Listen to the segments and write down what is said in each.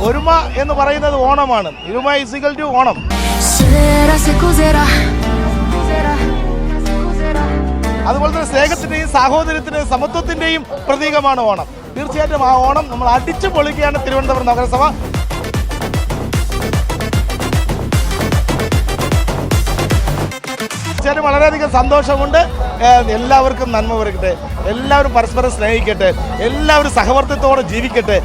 ഒരുമ എന്ന് പറയുന്നത് ഓണമാണ്. ഇരുമ ഈസ് ഈക്വൽ ടു ഓണം. അതുപോലെ തന്നെ സ്നേഹത്തിന്റെയും സാഹോദര്യത്തിന്റെയും സമത്വത്തിന്റെയും പ്രതീകമാണ് ഓണം. തീർച്ചയായിട്ടും ആ ഓണം നമ്മൾ അടിച്ചു പൊളിക്കുകയാണ് തിരുവനന്തപുരം നഗരസഭ. തീർച്ചയായിട്ടും വളരെയധികം സന്തോഷമുണ്ട്. എല്ലാവർക്കും നന്മ വരട്ടെ, എല്ലാവരും പരസ്പരം സ്നേഹിക്കട്ടെ, എല്ലാവരും സഹവർത്തിത്തോടെ ജീവിക്കട്ടെ.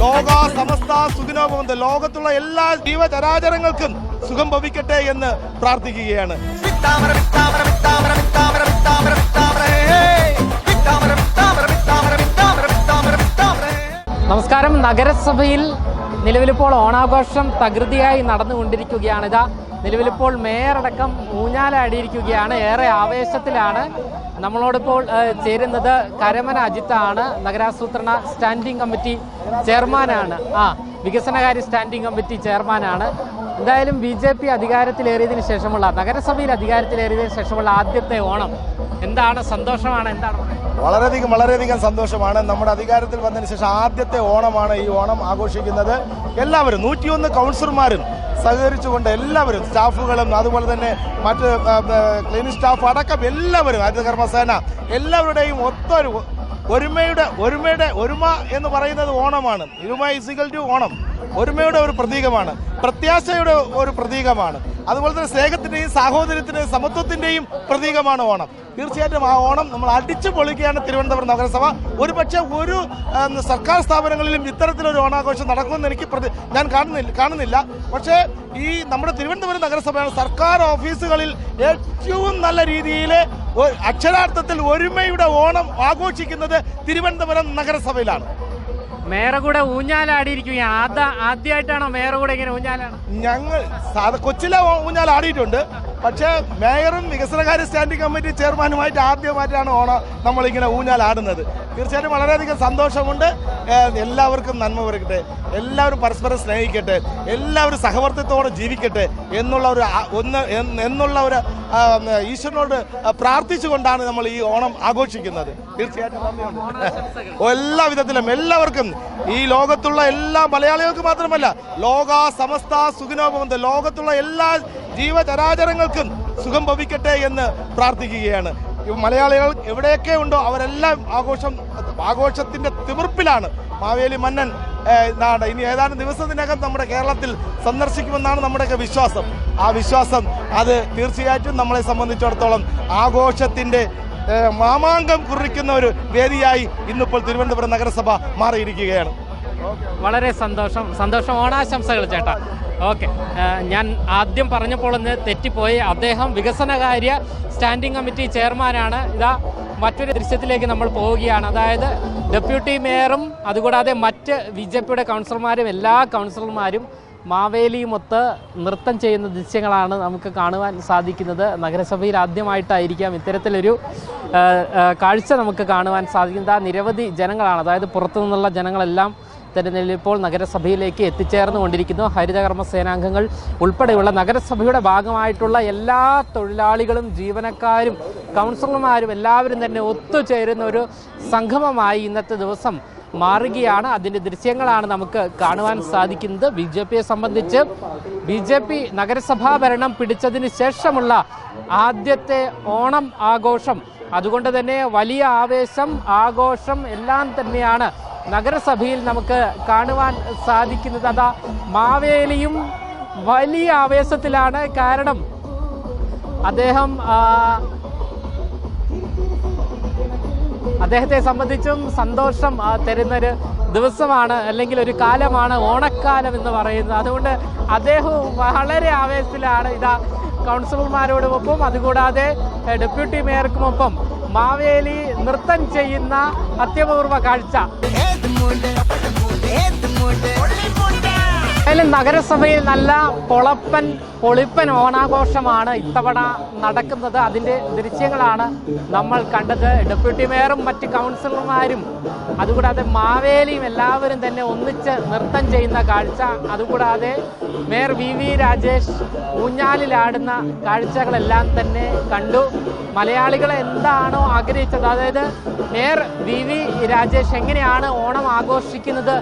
ലോക സമസ്ത സുഖിനോ ഭവന്തു. ലോകത്തുള്ള എല്ലാ ജീവചരാചരങ്ങൾക്കും സുഖം ഭവിക്കട്ടെ എന്ന് പ്രാർത്ഥിക്കുകയാണ്. നമസ്കാരം. നഗരസഭയിൽ നിലവിലിപ്പോൾ ഓണാഘോഷം തകൃതിയായി നടന്നുകൊണ്ടിരിക്കുകയാണ്. ഇതാ നിലവിലിപ്പോൾ മേയറടക്കം ഊഞ്ഞാലാടിയിരിക്കുകയാണ്. ഏറെ ആവേശത്തിലാണ്. നമ്മളോടിപ്പോൾ ചേരുന്നത് കരമന അജിത്താണ്. നഗരാസൂത്രണ സ്റ്റാൻഡിംഗ് കമ്മിറ്റി ചെയർമാനാണ്. വികസനകാര്യ സ്റ്റാൻഡിംഗ് കമ്മിറ്റി ചെയർമാനാണ്. എന്തായാലും BJP അധികാരത്തിലേറിയതിനു ശേഷമുള്ള, നഗരസഭയിൽ അധികാരത്തിലേറിയതിനു ശേഷമുള്ള ആദ്യത്തെ ഓണം എന്താണ്? സന്തോഷമാണ്? എന്താണ്? വളരെയധികം സന്തോഷമാണ്. നമ്മുടെ അധികാരത്തിൽ വന്നതിന് ശേഷം ആദ്യത്തെ ഓണമാണ് ഈ ഓണം ആഘോഷിക്കുന്നത്. എല്ലാവരും 101 കൗൺസിലർമാരും സഹകരിച്ചുകൊണ്ട് എല്ലാവരും, സ്റ്റാഫുകളും അതുപോലെ തന്നെ മറ്റ് ക്ലീനിങ് സ്റ്റാഫ് അടക്കം എല്ലാവരും, ഹരിതകർമ്മസേന എല്ലാവരുടെയും ഒത്തൊരു ഒരുമ എന്ന് പറയുന്നത് ഓണമാണ്. ഇരുമ ഈസ് ഈക്വൽ ടു ഓണം. ഒരുമയുടെ ഒരു പ്രതീകമാണ്, പ്രത്യാശയുടെ ഒരു പ്രതീകമാണ്. അതുപോലെ തന്നെ സ്നേഹത്തിന്റെയും സാഹോദര്യത്തിന്റെയും സമത്വത്തിന്റെയും പ്രതീകമാണ് ഓണം. തീർച്ചയായിട്ടും ആ ഓണം നമ്മൾ അടിച്ചു പൊളിക്കുകയാണ് തിരുവനന്തപുരം നഗരസഭ. ഒരുപക്ഷെ ഒരു സർക്കാർ സ്ഥാപനങ്ങളിലും ഇത്തരത്തിലൊരു ഓണാഘോഷം നടക്കുമെന്ന് എനിക്ക് ഞാൻ കാണുന്നില്ല. പക്ഷേ ഈ നമ്മുടെ തിരുവനന്തപുരം നഗരസഭയാണ് സർക്കാർ ഓഫീസുകളിൽ ഏറ്റവും നല്ല രീതിയിൽ അക്ഷരാർത്ഥത്തിൽ ഒരുമയുടെ ഓണം ആഘോഷിക്കുന്നത് തിരുവനന്തപുരം നഗരസഭയിലാണ്. മേയർ കൂടെ ഊഞ്ഞാലാടിയിരിക്കുകയാണ്. ആദ്യമായിട്ടാണോ മേയർ കൂടെ ഇങ്ങനെ ഊഞ്ഞാലാണ്? ഞങ്ങൾ കൊച്ചിലെ ഊഞ്ഞാലാടിയിട്ടുണ്ട്. പക്ഷേ മേയറും വികസനകാര്യ സ്റ്റാൻഡിംഗ് കമ്മിറ്റി ചെയർമാനുമായിട്ട് ആദ്യമായിട്ടാണ് ഓണം നമ്മളിങ്ങനെ ഊഞ്ഞാലാടുന്നത്. തീർച്ചയായിട്ടും വളരെയധികം സന്തോഷമുണ്ട്. എല്ലാവർക്കും നന്മ വരട്ടെ, എല്ലാവരും പരസ്പരം സ്നേഹിക്കട്ടെ, എല്ലാവരും സഹവർത്തിത്തോടെ ജീവിക്കട്ടെ എന്നുള്ള ഒരു ഈശ്വരനോട് പ്രാർത്ഥിച്ചുകൊണ്ടാണ് നമ്മൾ ഈ ഓണം ആഘോഷിക്കുന്നത്. തീർച്ചയായിട്ടും നന്ദിയുണ്ട് എല്ലാ വിധത്തിലും. എല്ലാവർക്കും, ഈ ലോകത്തുള്ള എല്ലാ മലയാളികൾക്ക് മാത്രമല്ല, ലോക സമസ്ത സുഖിനോ ഭവന്തു. ലോകത്തുള്ള എല്ലാ ജീവചരാചരങ്ങൾക്കും സുഖം ഭവിക്കട്ടെ എന്ന് പ്രാർത്ഥിക്കുകയാണ്. മലയാളികൾ എവിടെയൊക്കെ ഉണ്ടോ അവരെല്ലാം ആഘോഷത്തിന്റെ തിമിർപ്പിലാണ്. മാവേലി മന്നൻ നാട് ഇനി ഏതാനും ദിവസത്തിനകം നമ്മുടെ കേരളത്തിൽ സന്ദർശിക്കുമെന്നാണ് നമ്മുടെയൊക്കെ വിശ്വാസം. ആ വിശ്വാസം അത് തീർച്ചയായിട്ടും നമ്മളെ സംബന്ധിച്ചിടത്തോളം ആഘോഷത്തിന്റെ മാമാങ്കം കുറിക്കുന്ന ഒരു വേദിയായി ഇന്നിപ്പോൾ തിരുവനന്തപുരം നഗരസഭ മാറിയിരിക്കുകയാണ്. വളരെ സന്തോഷം. ഓണാശംസകൾ ചേട്ടാ. ഓക്കെ, ഞാൻ ആദ്യം പറഞ്ഞപ്പോൾ ഒന്ന് തെറ്റിപ്പോയി. അദ്ദേഹം വികസനകാര്യ സ്റ്റാൻഡിംഗ് കമ്മിറ്റി ചെയർമാനാണ്. ഇതാ മറ്റൊരു ദൃശ്യത്തിലേക്ക് നമ്മൾ പോവുകയാണ്. അതായത് ഡെപ്യൂട്ടി മേയറും അതുകൂടാതെ മറ്റ് BJPയുടെ കൗൺസിലർമാരും എല്ലാ കൗൺസിലർമാരും മാവേലിയുമൊത്ത് നൃത്തം ചെയ്യുന്ന ദൃശ്യങ്ങളാണ് നമുക്ക് കാണുവാൻ സാധിക്കുന്നത്. നഗരസഭയിൽ ആദ്യമായിട്ടായിരിക്കാം ഇത്തരത്തിലൊരു കാഴ്ച നമുക്ക് കാണുവാൻ സാധിക്കുന്നത്. നിരവധി ജനങ്ങളാണ്, അതായത് പുറത്തു നിന്നുള്ള ജനങ്ങളെല്ലാം ഇപ്പോൾ നഗരസഭയിലേക്ക് എത്തിച്ചേർന്നു കൊണ്ടിരിക്കുന്നു. ഹരിതകർമ്മ സേനാംഗങ്ങൾ ഉൾപ്പെടെയുള്ള നഗരസഭയുടെ ഭാഗമായിട്ടുള്ള എല്ലാ തൊഴിലാളികളും ജീവനക്കാരും കൗൺസിലർമാരും എല്ലാവരും തന്നെ ഒത്തുചേരുന്ന ഒരു സംഗമമായി ഇന്നത്തെ ദിവസം മാറുകയാണ്. അതിൻ്റെ ദൃശ്യങ്ങളാണ് നമുക്ക് കാണുവാൻ സാധിക്കുന്നത്. BJPയെ സംബന്ധിച്ച് BJP നഗരസഭാ ഭരണം പിടിച്ചതിന് ശേഷമുള്ള ആദ്യത്തെ ഓണം ആഘോഷം. അതുകൊണ്ട് തന്നെ വലിയ ആവേശം, ആഘോഷം എല്ലാം തന്നെയാണ് നഗരസഭയിൽ നമുക്ക് കാണുവാൻ സാധിക്കുന്നത്. അതാ മാവേലിയും വലിയ ആവേശത്തിലാണ്. കാരണം അദ്ദേഹത്തെ സംബന്ധിച്ചും സന്തോഷം തരുന്നൊരു ദിവസമാണ്, അല്ലെങ്കിൽ ഒരു കാലമാണ് ഓണക്കാലം എന്ന് പറയുന്നത്. അതുകൊണ്ട് അദ്ദേഹവും വളരെ ആവേശത്തിലാണ്. ഇതാ കൗൺസിലർമാരോടുമൊപ്പം അതുകൂടാതെ ഡെപ്യൂട്ടി മേയർക്കുമൊപ്പം മാവേലി നൃത്തം ചെയ്യുന്ന അത്യപൂർവ കാഴ്ച. എന്തായാലും നഗരസഭയിൽ നല്ല പൊളിപ്പൻ ഓണാഘോഷമാണ് ഇത്തവണ നടക്കുന്നത്. അതിൻ്റെ ദൃശ്യങ്ങളാണ് നമ്മൾ കണ്ടത്. ഡെപ്യൂട്ടി മേയറും മറ്റ് കൗൺസിലർമാരും അതുകൂടാതെ മാവേലിയും എല്ലാവരും തന്നെ ഒന്നിച്ച് നൃത്തം ചെയ്യുന്ന കാഴ്ച, അതുകൂടാതെ മേയർ VV രാജേഷ് ഊഞ്ഞാലിലാടുന്ന കാഴ്ചകളെല്ലാം തന്നെ കണ്ടു. മലയാളികൾ എന്താണോ ആഗ്രഹിച്ചത്, അതായത് മേയർ VV രാജേഷ് എങ്ങനെയാണ് ഓണം ആഘോഷിക്കുന്നത്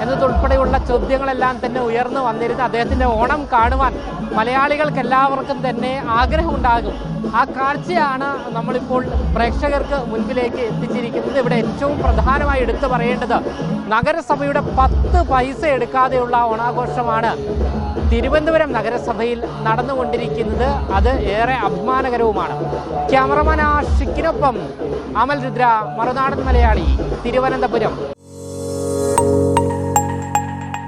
എന്നതുൾപ്പെടെയുള്ള ചോദ്യങ്ങളെല്ലാം തന്നെ ഉയർന്നു വന്നിരുന്നു. അദ്ദേഹത്തിൻ്റെ ഓണം കാണുവാൻ മലയാളികൾക്ക് എല്ലാവർക്കും തന്നെ ആഗ്രഹമുണ്ടാകും. ആ കാഴ്ചയാണ് നമ്മളിപ്പോൾ പ്രേക്ഷകർക്ക് മുൻപിലേക്ക് എത്തിച്ചിരിക്കുന്നത്. ഇവിടെ ഏറ്റവും പ്രധാനമായി എടുത്തു പറയേണ്ടത് നഗരസഭയുടെ 10 പൈസ എടുക്കാതെയുള്ള ഓണാഘോഷമാണ് തിരുവനന്തപുരം നഗരസഭയിൽ നടന്നുകൊണ്ടിരിക്കുന്നത്. അത് ഏറെ അഭിമാനകരവുമാണ്. ക്യാമറമാൻ ആഷിക്കിനൊപ്പം അമൽ രുദ്ര, മറുനാടൻ മലയാളി, തിരുവനന്തപുരം.